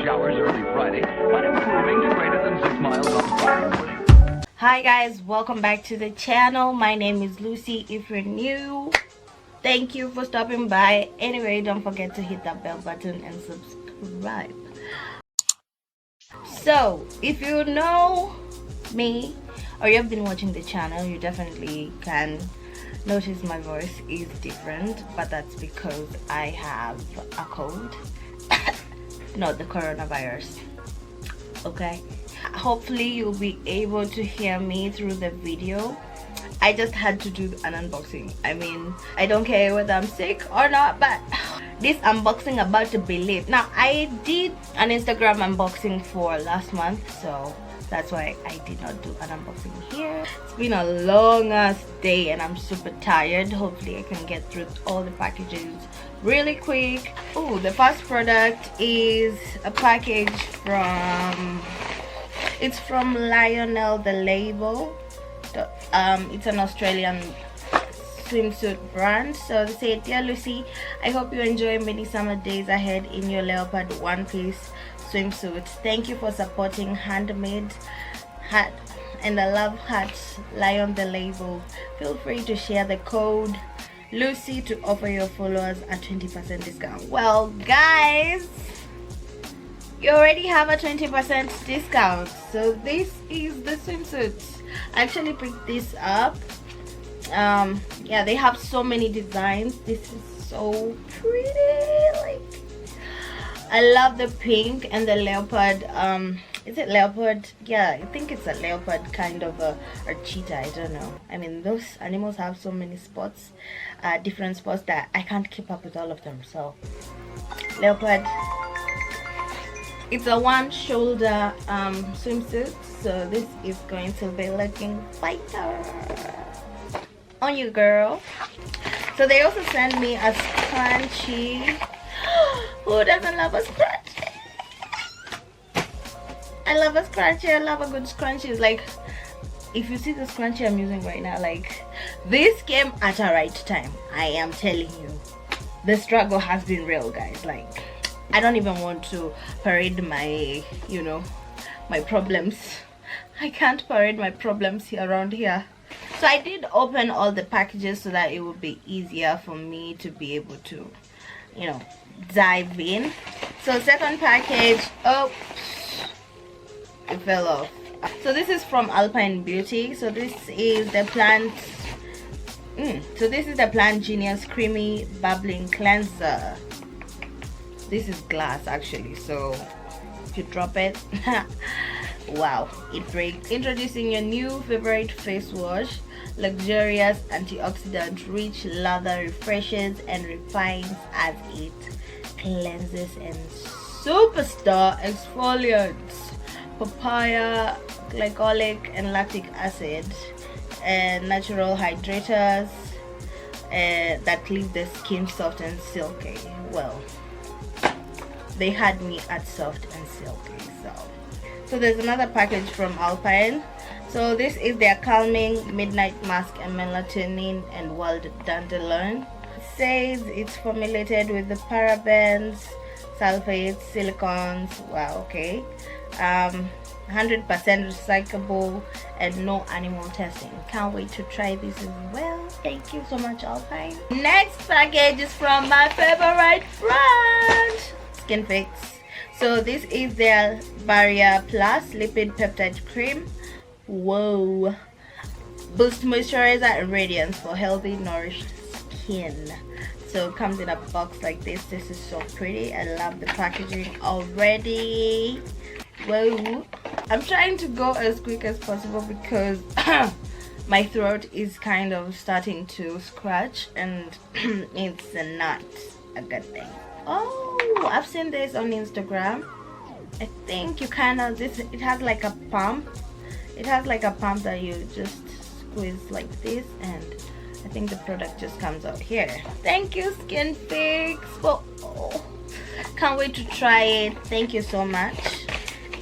showers early Friday, but improving to greater than 6 miles on Friday. Hi guys, welcome back to the channel. My name is Lucy. If you're new, thank you for stopping by. Anyway, don't forget to hit that bell button and subscribe. So if you know me or you've been watching the channel, you definitely can notice my voice is different, but that's because I have a cold. Not the coronavirus. Okay, hopefully you'll be able to hear me through the video. I just had to do an unboxing. I mean, I don't care whether I'm sick or not, but this unboxing about to be lit. Now, I did an Instagram unboxing for last month, so that's why I did not do an unboxing here. It's been a long ass day and I'm super tired. Hopefully I can get through all the packages really quick. Oh, the first product is a package from, it's from Lionel the Label. It's an Australian swimsuit brand. So they say, "Dear Lucy, I hope you enjoy many summer days ahead in your leopard one-piece swimsuit. Thank you for supporting handmade hat and I love hats. Lion the Label. Feel free to share the code Lucy to offer your followers a 20% discount." Well guys, you already have a 20% discount. So this is the swimsuit. I actually picked this up. Yeah, they have so many designs. This is so pretty. Like, I love the pink and the leopard. Is it leopard? Yeah, I think it's a leopard kind of a, or cheetah, I don't know. I mean, those animals have so many spots, different spots, that I can't keep up with all of them. So leopard. It's a one shoulder swimsuit, so this is going to be looking fighter on you, girl. So they also sent me a scrunchie. Who doesn't love a scrunchie? I love a scrunchie. I love a good scrunchie. It's like, if you see the scrunchie I'm using right now, like, this came at a right time. I am telling you, the struggle has been real, guys. Like, I don't even want to parade my, you know, my problems. I can't parade my problems here around here. So I did open all the packages so that it would be easier for me to be able to, you know, dive in. So second package, oh, it fell off. So this is from Alpine Beauty. So this is the Plant so this is the Plant Genius Creamy Bubbling Cleanser. This is glass actually, so if you drop it, wow, it breaks. Introducing your new favorite face wash. Luxurious antioxidant rich lather refreshes and refines as it cleanses, and superstar exfoliants. Papaya, glycolic and lactic acid, and natural hydrators that leave the skin soft and silky. Well, they had me at soft and silky. So there's another package from Alpine. So this is their calming midnight mask and melatonin and wild dandelion. It says it's formulated with the parabens, sulfates, silicones, wow, okay, 100% recyclable and no animal testing. Can't wait to try this as well. Thank you so much, Alpine. Next package is from my favorite brand, Skin Fix. So this is their Barrier Plus Lipid Peptide Cream. Whoa. Boost moisturizer and radiance for healthy, nourished skin. So it comes in a box like this. This is so pretty. I love the packaging already. Whoa. I'm trying to go as quick as possible because my throat is kind of starting to scratch and it's not a good thing. Oh, I've seen this on Instagram. I think you kind of, it has like a pump. It has like a pump that you just squeeze like this, and I think the product just comes out here. Thank you, Skin Fix. Oh, can't wait to try it. Thank you so much.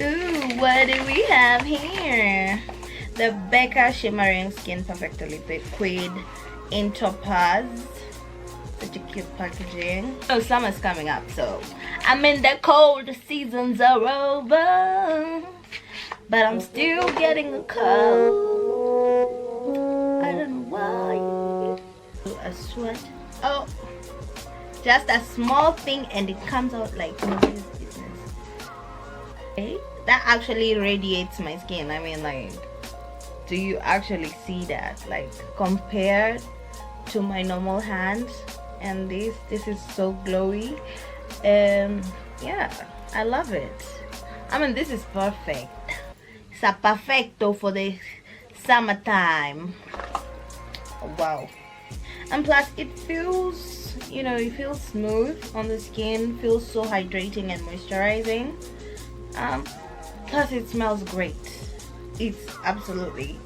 Ooh, what do we have here? The Becca Shimmering Skin Perfectly Liquid in Topaz. Such a cute packaging. Oh, summer's coming up, so I mean the cold seasons are over, but I'm still getting a cold. I don't know why. A sweat. Oh, just a small thing, and it comes out like nobody's business. Okay, that actually radiates my skin. I mean, like, do you actually see that? Like, compared to my normal hands, and this is so glowy, and yeah, I love it. I mean, this is perfect. It's a perfecto for the summertime. Wow. And plus it feels, you know, it feels smooth on the skin, feels so hydrating and moisturizing. Plus it smells great. It's absolutely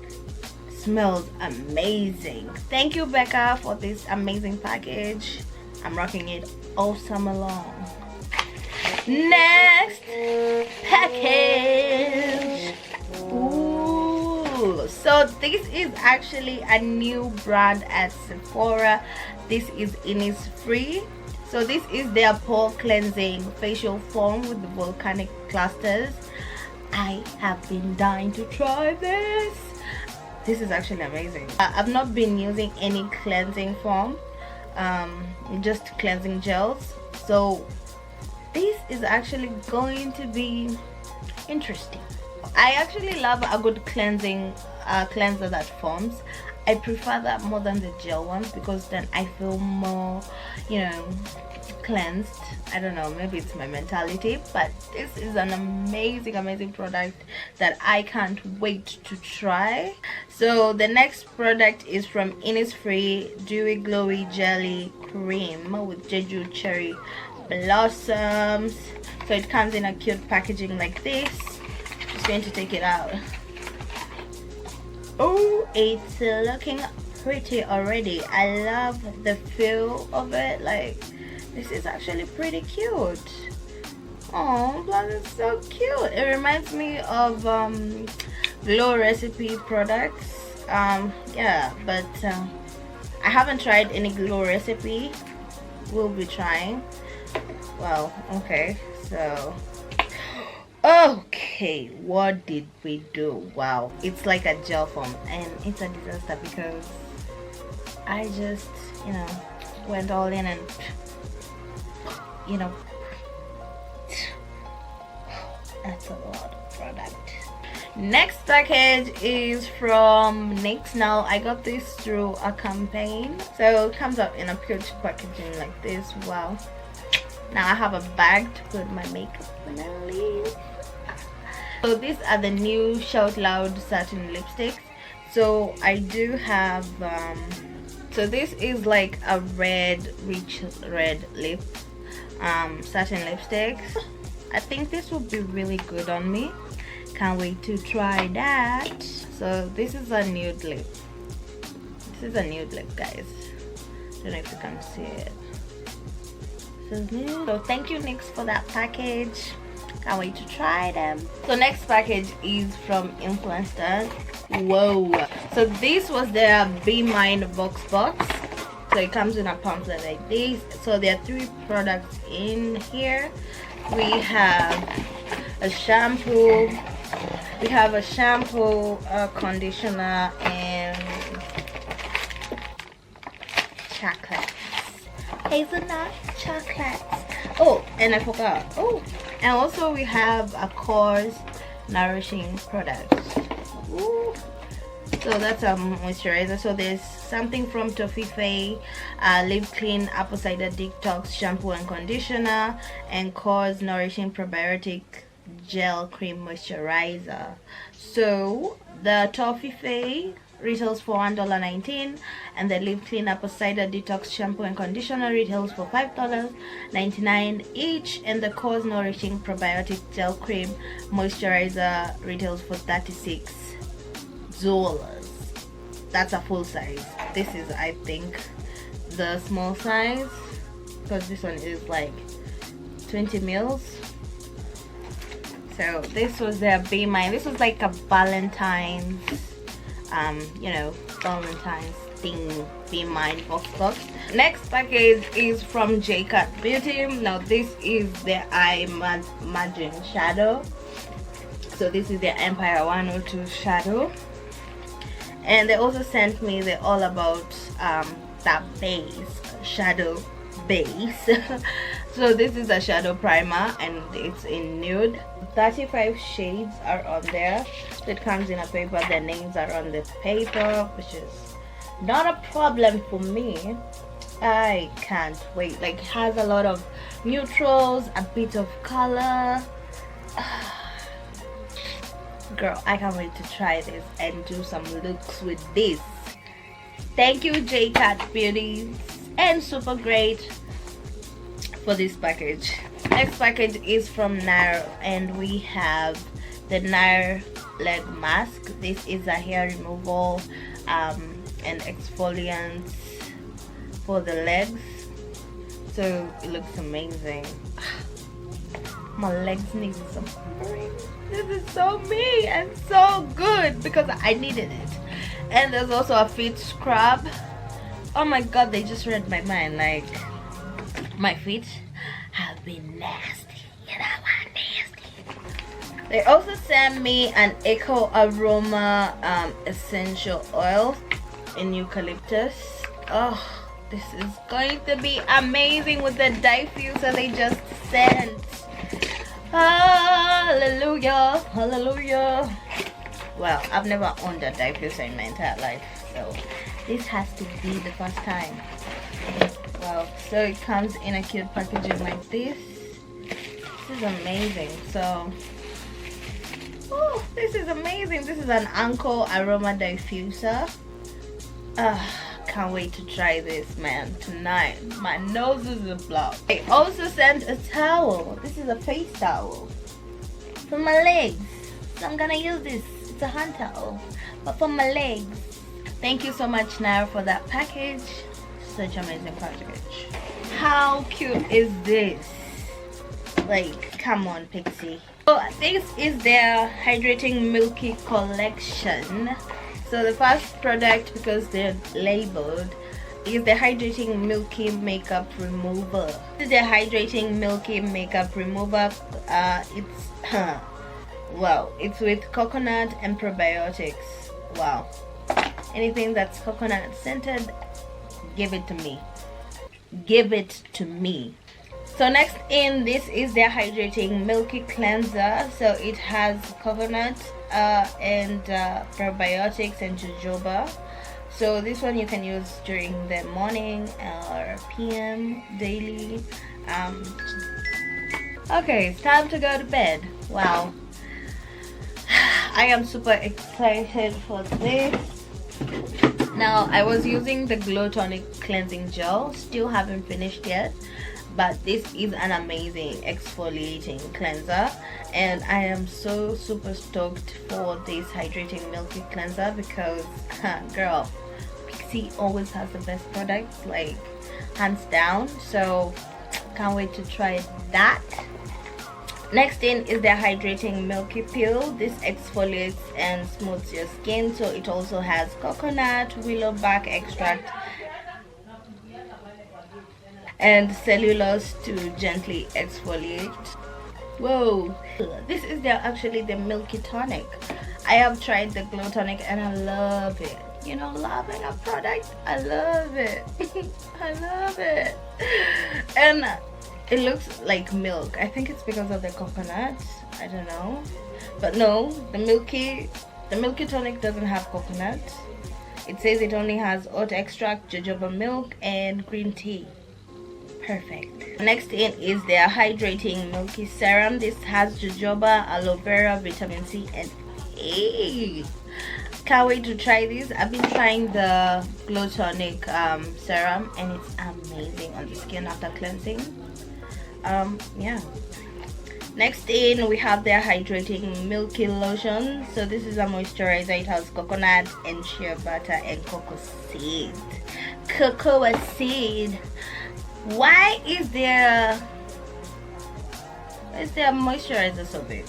smells amazing. Thank you, Becca, for this amazing package. I'm rocking it all summer long. Next package. Ooh, so this is actually a new brand at Sephora. This is Innisfree. So this is their pore cleansing facial foam with the volcanic clusters. I have been dying to try this. This is actually amazing. I've not been using any cleansing foam, just cleansing gels. So this is actually going to be interesting. I actually love a good cleansing cleanser that foams. I prefer that more than the gel ones because then I feel more, you know, cleansed. I don't know, maybe it's my mentality, but this is an amazing product that I can't wait to try. So the next product is from Innisfree Dewy Glowy Jelly Cream with Jeju Cherry Blossoms. So it comes in a cute packaging like this. Just going to take it out. Oh, it's looking pretty already. I love the feel of it. Like, this is actually pretty cute. Oh, plus it's so cute. It reminds me of Glow Recipe products. Yeah, but I haven't tried any Glow Recipe. We'll be trying. Well, okay, so okay, what did we do? Wow, it's like a gel form, and it's a disaster because I just, you know, went all in and, you know, that's a lot of product. Next package is from NYX. Now I got this through a campaign, so it comes up in a cute packaging like this. Wow. Now I have a bag to put my makeup when I leave. So these are the new Shout Loud satin lipsticks. So I do have so this is like a red, rich red lip satin lipstick. I think this will be really good on me. Can't wait to try that. So this is a nude lip. This is a nude lip, guys. Don't know if you can see it. So thank you, NYX, for that package. Can't wait to try them. So next package is from Influencer. Whoa. So this was their Be Mine box. So it comes in a pamphlet like this. So there are 3 products in here. We have a shampoo. We have a shampoo, conditioner, and chocolates. Hazelnut chocolates. Oh, and I forgot. Oh, and also we have a course nourishing product. Ooh. So that's a moisturizer. So there's something from Toffifee, Live Clean Apple Cider Detox Shampoo and Conditioner, and Core's Nourishing Probiotic Gel Cream Moisturizer. So the Toffifee retails for $1.19, and the Live Clean Apple Cider Detox Shampoo and Conditioner retails for $5.99 each, and the Core's Nourishing Probiotic Gel Cream Moisturizer retails for $36. That's a full size. This is, I think, the small size, because this one is like 20 mils. So this was their Be Mine. This was like a Valentine's you know, Valentine's thing, Be Mine box. Next package is from J-Cat Beauty. Now this is the eye margin shadow. So this is the Empire 102 shadow, and they also sent me the All About that base shadow base. So this is a shadow primer and it's in nude. 35 shades are on there. It comes in a paper. The names are on the paper, which is not a problem for me. I can't wait. Like, it has a lot of neutrals, a bit of color. Girl, I can't wait to try this and do some looks with this. Thank you, J-Cat Beauty and Super Great for this package. Next package is from Nair, and we have the Nair leg mask. This is a hair removal and exfoliant for the legs, so it looks amazing. My legs need some. This is so me and so good because I needed it. And there's also a feet scrub. Oh my god, they just read my mind. Like, my feet have been nasty, you know what, nasty. They also sent me an Eco Aroma essential oil in eucalyptus. Oh, this is going to be amazing with the diffuser they just sent. Hallelujah, hallelujah. Well, I've never owned a diffuser in my entire life, so this has to be the first time. Wow, so it comes in a cute packaging like this. This is amazing. So, oh, this is amazing. This is an Anko Aroma Diffuser. Can't wait to try this, man, tonight. My nose is a block. I also sent a towel. This is a face towel for my legs. So I'm gonna use this. It's a hand towel, but for my legs. Thank you so much, Nair, for that package. Such amazing package. How cute is this? Like, come on, Pixie. So this is their hydrating milky collection. So the first product, because they're labeled, is the hydrating milky makeup remover. This is the hydrating milky makeup remover. Wow, it's with coconut and probiotics. Wow, anything that's coconut scented, give it to me. Give it to me. So next in, this is their hydrating milky cleanser. So it has coconut and probiotics and jojoba. So this one you can use during the morning or PM daily. Okay, it's time to go to bed. Wow, I am super excited for this. Now, I was using the Glow Tonic cleansing gel, still haven't finished yet, but this is an amazing exfoliating cleanser, and I am so super stoked for this hydrating milky cleanser because girl, Pixie always has the best products, like hands down. So can't wait to try that. Next in is the hydrating milky peel. This exfoliates and smooths your skin. So it also has coconut, willow bark extract and cellulose to gently exfoliate. Whoa, this is actually the milky tonic. I have tried the Glow Tonic and I love it. You know, loving a product, I love it. I love it. And it looks like milk. I think it's because of the coconut, I don't know, but no, the milky tonic doesn't have coconut. It says it only has oat extract, jojoba milk and green tea. Perfect. Next in is their hydrating milky serum. This has jojoba, aloe vera, vitamin C and A. Can't wait to try this. I've been trying the Glow Tonic serum and it's amazing on the skin after cleansing. Yeah. Next in, we have their hydrating milky lotion. So this is a moisturizer. It has coconut and shea butter and cocoa seed. Cocoa seed. Why is their moisturizer so big?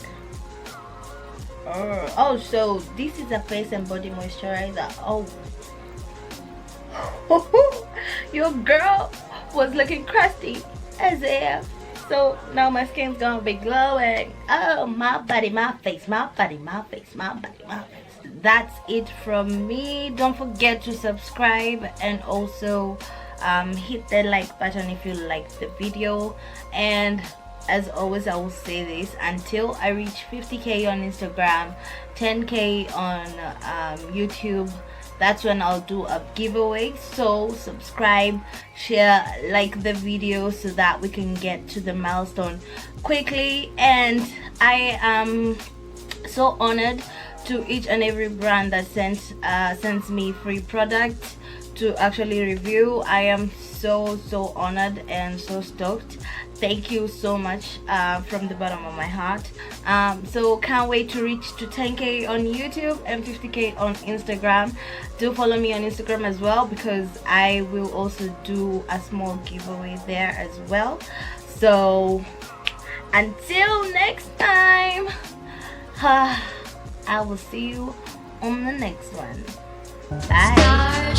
Oh, so this is a face and body moisturizer. Oh Your girl was looking crusty as if. So now my skin's gonna be glowing. Oh, my body, my face, my body, my face, my body, my face. That's it from me. Don't forget to subscribe and also hit the like button if you liked the video. And as always, I will say this: until I reach 50k on Instagram, 10k on YouTube, that's when I'll do a giveaway. So subscribe, share, like the video so that we can get to the milestone quickly. And I am so honored to each and every brand that sends me free products to actually review. I am so honored and so stoked. Thank you so much from the bottom of my heart. So can't wait to reach to 10k on YouTube and 50k on Instagram. Do follow me on Instagram as well, because I will also do a small giveaway there as well. So until next time, I will see you on the next one. Bye.